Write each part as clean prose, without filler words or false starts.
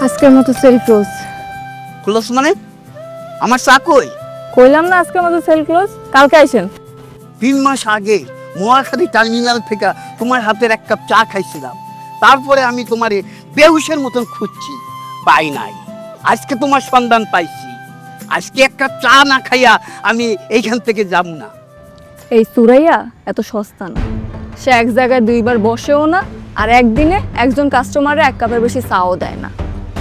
আজকের মতো sell close. Close মানে? আমার চা কই? কইলাম না আজকের মতো সেল ক্লোজ, কালকে আইসেন। 3 মাস আগে মহাখালী টার্মিনাল থেকে তোমার হাতের এক কাপ চা খাইছিলাম, তারপরে আমি তোমারে বেহুশের মতন খুঁজছি, পাই নাই। আজকে তোমার সন্ধান পাইছি। আজকে এক কাপ চা না খাইয়া আমি এইখান থেকে যাব না। এই সুরাইয়া এত সস্তা না, সে এক জায়গায় দুইবার বসেও না, আর একদিনে একজন কাস্টমারে এক কাপের বেশি চাও দেয় না।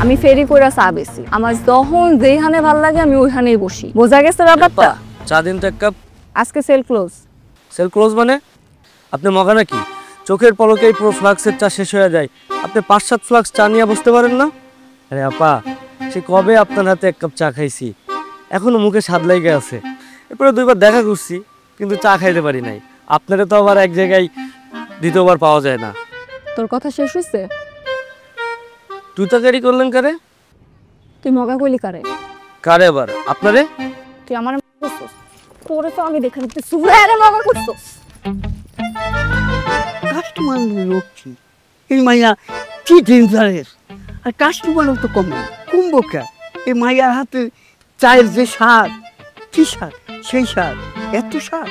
আমি ফেরি কইরা চা বেশি, আমার যখন যেইখানে ভাল লাগে আমি ওইখানেই বসি। বোঝা গেছে ব্যাপারটা? চা দিন তো এক কাপ। আজকে সেল ক্লোজ। সেল ক্লোজ মানে? আপনি মগা নাকি? চোখের পলকেই পুরো ফ্লাক্সের চা শেষ হয়ে যায়, আপনি 5-7 ফ্লাক্স চা নিয়ে বসতে পারেন না? আরে আপা, সে কবে আপনার হাতে এক কাপ চা খাইছি, এখনো মুখে স্বাদ লেগে আছে। এরপরে 2বার দেখা করছি, কিন্তু চা খাইতে পারি নাই। আপনারা তো আবার এক জায়গায় দ্বিতীয়বার পাওয়া যায় না। তোর কথা শেষ হইছে? তুই তাকারি করলেন কারে? তুই মগা কইলি কারে? কারে আবার? আপনারে? তুই আমার করছস, তোরে তো আমি দেখে নিতে সুরাইয়া মগা করছস। কাস্টমার লক্ষ্মী, এই মাইয়া কি ডেঞ্জারেস। আর কাস্টমারও তো কমবো কে? এই মাইয়ার হাতে চায়ের যে স্বাদ, কি স্বাদ, সেই স্বাদ, এত স্বাদ।